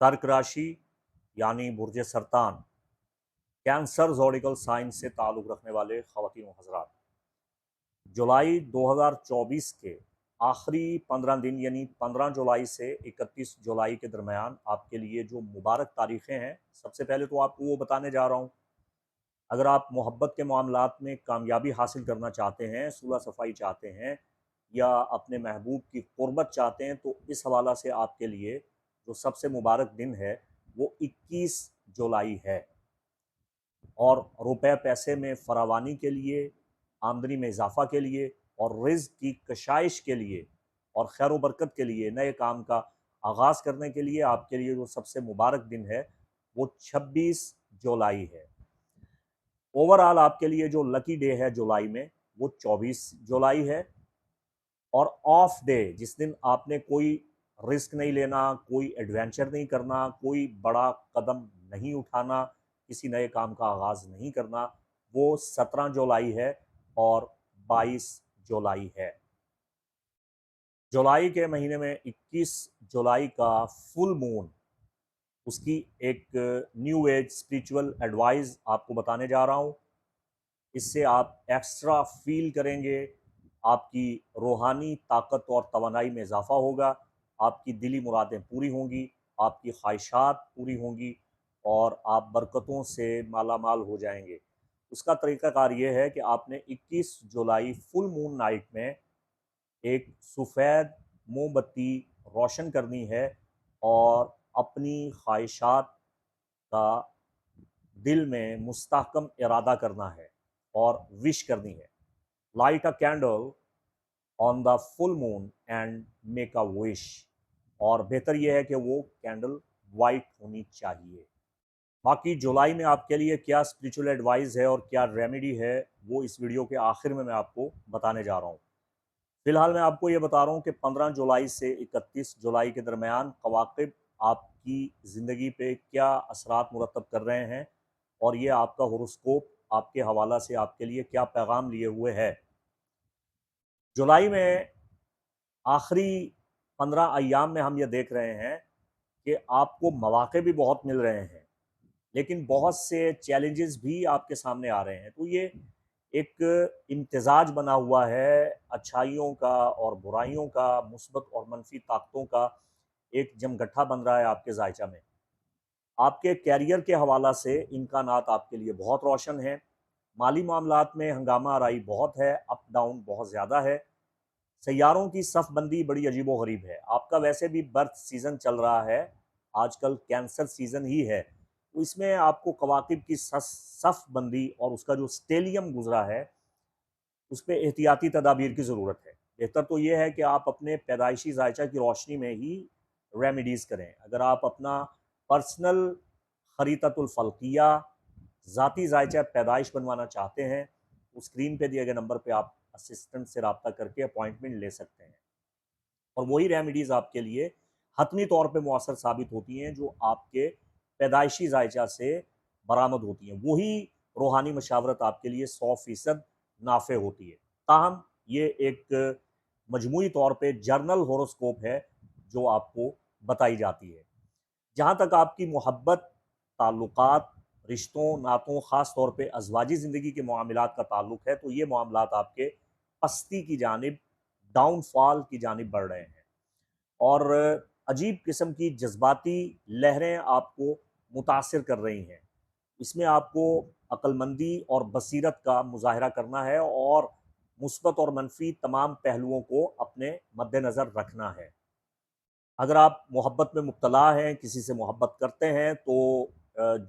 कर्क राशि यानी बुर्ज सरतान कैंसर ज़ोडिकल साइन से ताल्लुक़ रखने वाले ख़वातीन व हज़रात, जुलाई 2024 के आखिरी 15 दिन यानी 15 जुलाई से 31 जुलाई के दरमियान आपके लिए जो मुबारक तारीख़ें हैं, सबसे पहले तो आपको वो बताने जा रहा हूँ। अगर आप मोहब्बत के मामलात में कामयाबी हासिल करना चाहते हैं, सुलह सफ़ाई चाहते हैं या अपने महबूब की क़ुर्बत चाहते हैं, तो इस हवाला से आपके लिए जो सबसे मुबारक दिन है वो 21 जुलाई है। और रुपए पैसे में फरावानी के लिए, आमदनी में इजाफ़ा के लिए और रिज़्क़ की कशाइश के लिए और खैर व बरकत के लिए, नए काम का आगाज़ करने के लिए आपके लिए जो सबसे मुबारक दिन है वो 26 जुलाई है। ओवरऑल आपके लिए जो लकी डे है जुलाई में वो 24 जुलाई है। और ऑफ डे जिस दिन आपने कोई रिस्क नहीं लेना, कोई एडवेंचर नहीं करना, कोई बड़ा कदम नहीं उठाना, किसी नए काम का आगाज़ नहीं करना, वो 17 जुलाई है और 22 जुलाई है। जुलाई के महीने में 21 जुलाई का फुल मून, उसकी एक न्यू एज स्पिरिचुअल एडवाइस आपको बताने जा रहा हूँ। इससे आप एक्स्ट्रा फील करेंगे, आपकी रूहानी ताकत और तवानाई में इजाफ़ा होगा, आपकी दिली मुरादें पूरी होंगी, आपकी ख्वाहिशात पूरी होंगी और आप बरकतों से माला माल हो जाएंगे। उसका तरीक़ाकार ये है कि आपने 21 जुलाई फुल मून नाइट में एक सफ़ेद मोमबत्ती रोशन करनी है और अपनी ख्वाहिशात का दिल में मुस्तहकम इरादा करना है और विश करनी है। Light a candle on the full moon and make a wish. और बेहतर यह है कि वो कैंडल वाइट होनी चाहिए। बाकी जुलाई में आपके लिए क्या स्पिरिचुअल एडवाइस है और क्या रेमेडी है, वो इस वीडियो के आखिर में मैं आपको बताने जा रहा हूँ। फिलहाल मैं आपको ये बता रहा हूँ कि 15 जुलाई से 31 जुलाई के दरमियान कवाकिब आपकी ज़िंदगी पे क्या असरात मुरतब कर रहे हैं और ये आपका होरोस्कोप आपके हवाला से आपके लिए क्या पैगाम लिए हुए है। जुलाई में आखिरी 15 अय्याम में हम ये देख रहे हैं कि आपको मौक़े भी बहुत मिल रहे हैं, लेकिन बहुत से चैलेंजेस भी आपके सामने आ रहे हैं। तो ये एक इम्तिज़ाज बना हुआ है अच्छाइयों का और बुराइयों का, मुस्बत और मनफ़ी ताकतों का एक जमगट्ठा बन रहा है आपके ज़ायचा में। आपके कैरियर के हवाला से इम्कानात आपके लिए बहुत रोशन हैं। माली मामलात में हंगामा आराई बहुत है, अप डाउन बहुत ज़्यादा है। सैयारों की सफ़बंदी बड़ी अजीबो-गरीब है। आपका वैसे भी बर्थ सीज़न चल रहा है, आजकल कैंसर सीज़न ही है, तो इसमें आपको कवाकिब की सफ़बंदी और उसका जो स्टेलियम गुज़रा है, उस पे एहतियाती तदाबीर की ज़रूरत है। बेहतर तो ये है कि आप अपने पैदाइशी ज़ायचा की रोशनी में ही रेमेडीज़ करें। अगर आप अपना पर्सनल ख़रीततुल फ़ल्किया ज़ाती ज़ायचा पैदाइश बनवाना चाहते हैं, तो स्क्रीन पे दिए गए नंबर पे आप असिस्टेंट से रब्ता करके अपॉइंटमेंट ले सकते हैं और वही रेमेडीज़ आपके लिए हतमी तौर पे मौसर साबित होती हैं जो आपके पैदाइशी ज़ायचा से बरामद होती हैं। वही रूहानी मशावरत आपके लिए 100% नाफ़े होती है। ताहम ये एक मजमूई तौर पे जर्नल होरोस्कोप है जो आपको बताई जाती है। जहाँ तक आपकी मोहब्बत, ताल्लुकात, रिश्तों, नातों, ख़ास तौर पे अज़वाजी ज़िंदगी के मामलात का ताल्लुक है, तो ये मामलात आपके पस्ती की जानिब, डाउनफॉल की जानिब बढ़ रहे हैं और अजीब किस्म की जज़्बाती लहरें आपको मुतासिर कर रही हैं। इसमें आपको अक्लमंदी और बसीरत का मुज़ाहिरा करना है और मुस्बत और मनफ़ी तमाम पहलुओं को अपने मद्देनज़र रखना है। अगर आप मोहब्बत में मुब्तला हैं, किसी से मोहब्बत करते हैं, तो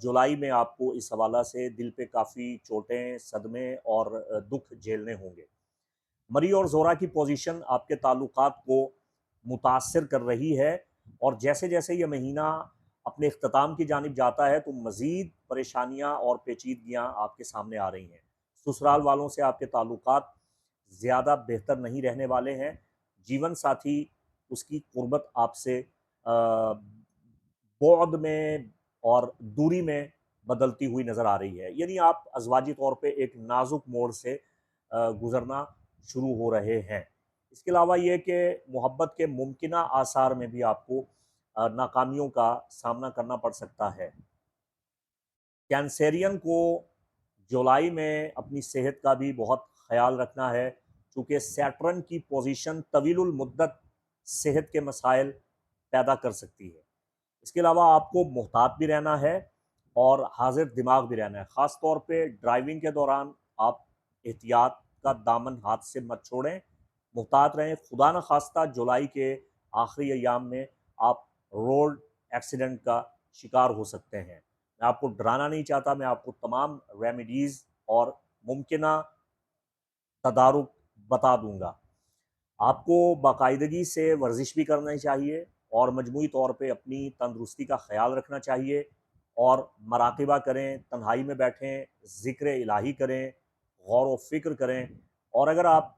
जुलाई में आपको इस हवाला से दिल पे काफ़ी चोटें, सदमे और दुःख झेलने होंगे। मरी और ज़ोरा की पोज़ीशन आपके ताल्लुकात को मुतासिर कर रही है और जैसे-जैसे ये महीना अपने इख्तिताम की जानिब जाता है, तो मज़ीद परेशानियाँ और पेचीदगियाँ आपके सामने आ रही हैं। ससुराल वालों से आपके ताल्लुकात ज़्यादा बेहतर नहीं रहने वाले हैं। जीवन साथी उसकी क़ुर्बत आपसे बुअद में और दूरी में बदलती हुई नज़र आ रही है। यानी आप अज़वाजी तौर पे एक नाज़ुक मोड़ से गुज़रना शुरू हो रहे हैं। इसके अलावा ये कि मोहब्बत के मुमकिना आसार में भी आपको नाकामियों का सामना करना पड़ सकता है। कैंसेरियन को जुलाई में अपनी सेहत का भी बहुत ख्याल रखना है, चूँकि सैटर्न की पोजीशन तवीलुल मुद्दत सेहत के मसाइल पैदा कर सकती है। इसके अलावा आपको मुहतात भी रहना है और हाजिर दिमाग भी रहना है। ख़ास तौर पे ड्राइविंग के दौरान आप एहतियात का दामन हाथ से मत छोड़ें, मुहतात रहें। खुदा न खास्ता जुलाई के आखिरी अयाम में आप रोड एक्सीडेंट का शिकार हो सकते हैं। मैं आपको डराना नहीं चाहता, मैं आपको तमाम रेमेडीज़ और मुमकिना तदारुक बता दूंगा। आपको बाकायदगी से वर्जिश भी करनी चाहिए और मजमूई तौर पे अपनी तंदुरुस्ती का ख्याल रखना चाहिए और मराक़िबा करें, तन्हाई में बैठें, ज़िक्र इलाही करें, गौर व फ़िक्र करें। और अगर आप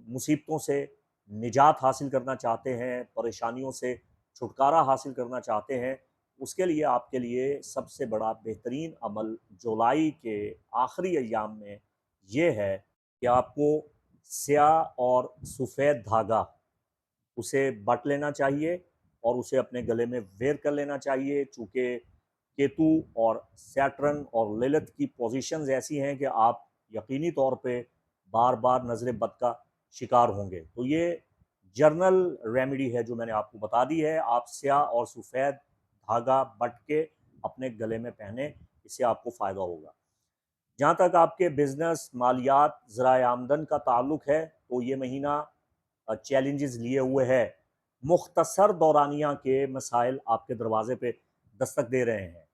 मुसीबतों से निजात हासिल करना चाहते हैं, परेशानियों से छुटकारा हासिल करना चाहते हैं, उसके लिए आपके लिए सबसे बड़ा बेहतरीन अमल जुलाई के आखिरी अय्याम में ये है कि आपको स्याह और सफ़ेद धागा उसे बट लेना चाहिए और उसे अपने गले में वेयर कर लेना चाहिए। चूँकि केतु और सैटर्न और लिलित की पोजीशंस ऐसी हैं कि आप यकीनी तौर पे बार बार नज़र बद का शिकार होंगे। तो ये जर्नल रेमेडी है जो मैंने आपको बता दी है। आप स्याह और सफ़ेद धागा बट के अपने गले में पहने, इससे आपको फ़ायदा होगा। जहाँ तक आपके बिज़नेस, मालियात, ज़राए आमदन का ताल्लुक़ है, तो ये महीना चैलेंजेस लिए हुए है। मुख्तसर दौरानिया के मसाइल आपके दरवाज़े पे दस्तक दे रहे हैं।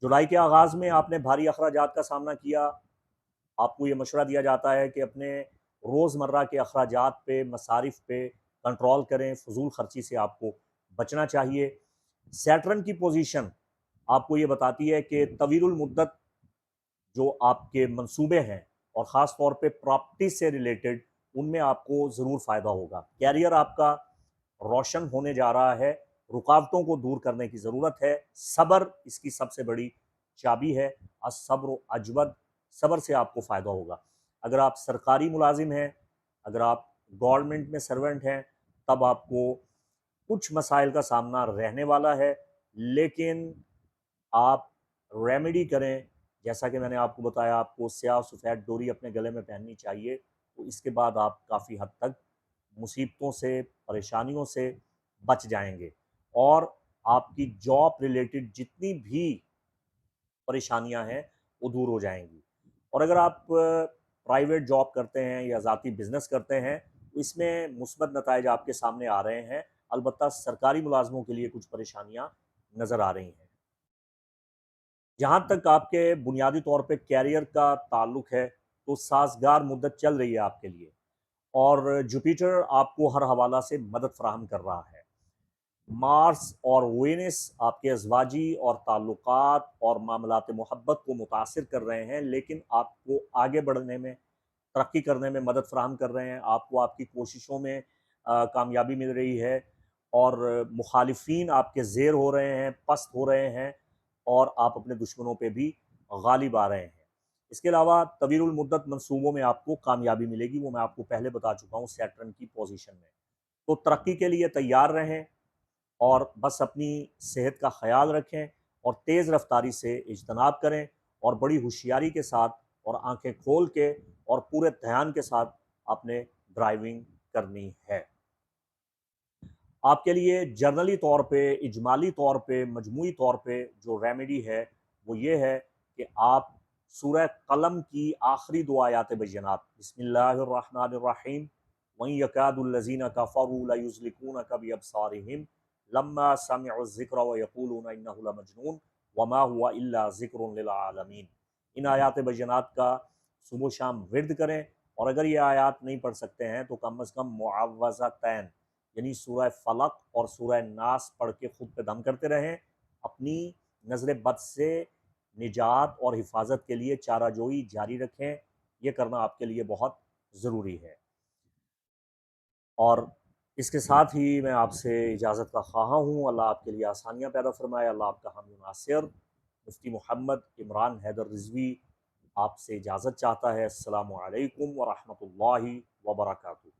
जुलाई के आगाज़ में आपने भारी अखराजात का सामना किया। आपको ये मशवरा दिया जाता है कि अपने रोज़मर्रा के अखराजात पे, मसारिफ पे कंट्रोल करें, फ़ुज़ूल ख़र्ची से आपको बचना चाहिए। सैटर्न की पोजीशन आपको ये बताती है कि तवीलुल मुद्दत जो आपके मंसूबे हैं और ख़ास तौर पे प्रॉपर्टी से रिलेटेड, उनमें आपको ज़रूर फ़ायदा होगा। कैरियर आपका रोशन होने जा रहा है, रुकावटों को दूर करने की ज़रूरत है। सब्र इसकी सबसे बड़ी चाबी है। अस्सब्र अजवद, सब्र से आपको फ़ायदा होगा। अगर आप सरकारी मुलाजिम हैं, अगर आप गवर्नमेंट में सर्वेंट हैं, तब आपको कुछ मसाइल का सामना रहने वाला है, लेकिन आप रेमेडी करें। जैसा कि मैंने आपको बताया, आपको स्याह सफ़ेद डोरी अपने गले में पहननी चाहिए, तो इसके बाद आप काफ़ी हद तक मुसीबतों से, परेशानियों से बच जाएंगे और आपकी जॉब रिलेटेड जितनी भी परेशानियां हैं वो दूर हो जाएंगी। और अगर आप प्राइवेट जॉब करते हैं या ज़ाती बिजनेस करते हैं, तो इसमें मुस्बत नताइज आपके सामने आ रहे हैं। अलबत्ता सरकारी मुलाजमों के लिए कुछ परेशानियां नज़र आ रही हैं। जहाँ तक आपके बुनियादी तौर पे कैरियर का ताल्लुक है, तो साज़गार मुद्दत चल रही है आपके लिए और जुपिटर आपको हर हवाला से मदद फ़राहम कर रहा है। मार्स और वेनस आपके अज़वाजी और ताल्लुकात और मामलात मोहब्बत को मुतासिर कर रहे हैं, लेकिन आपको आगे बढ़ने में, तरक्की करने में मदद फ़राहम कर रहे हैं। आपको आपकी कोशिशों में कामयाबी मिल रही है और मुखालिफिन आपके ज़ेर हो रहे हैं, पस्त हो रहे हैं और आप अपने दुश्मनों पे भी गालिब आ रहे हैं। इसके अलावा तवीलुल मुद्दत मंसूबों में आपको कामयाबी मिलेगी, वो मैं आपको पहले बता चुका हूँ सैटर्न की पोजीशन में। तो तरक्की के लिए तैयार रहें और बस अपनी सेहत का ख्याल रखें और तेज़ रफ्तारी से इज्तनाब करें और बड़ी होशियारी के साथ और आंखें खोल के और पूरे ध्यान के साथ आपने ड्राइविंग करनी है। आपके लिए जर्नली तौर पे, इजमाली तौर पे, मजमूई तौर पे जो रेमेडी है वो ये है कि आप सूरह कलम की आखिरी दो आयात बय्यनात बिस्मिल्लाहिर्रहमानिर्रहीम वहीं यकादुल्लज़ीना कफ़रू लयुज़्लिकूनका बिअबसारिहिम लम्मा समिअु ज़िक्र व यक़ूलूना इन्नहु लमजनून वमा हुवा इल्ला ज़िक्रुन लिल आलमीन। इन आयात बय्यनात का सुबह शाम विर्द करें और अगर ये आयात नहीं पढ़ सकते हैं तो कम अज़ कम मुअव्वज़तैन यानी सूरह फलक और सूरह नास पढ़ के खुद पे दम करते रहें। अपनी नज़र बद से निजात और हिफाजत के लिए चाराजोई जारी रखें। ये करना आपके लिए बहुत ज़रूरी है। और इसके साथ ही मैं आपसे इजाज़त का ख़्वाहा हूँ। अल्लाह आपके लिए आसानियाँ पैदा फ़रमाए। अल्लाह आपका हामी नासिर। मुफ्ती मोहम्मद इमरान हैदर रिज़वी आपसे इजाज़त चाहता है। अस्सलामु अलैकुम व रहमतुल्लाहि व बरकातुहू।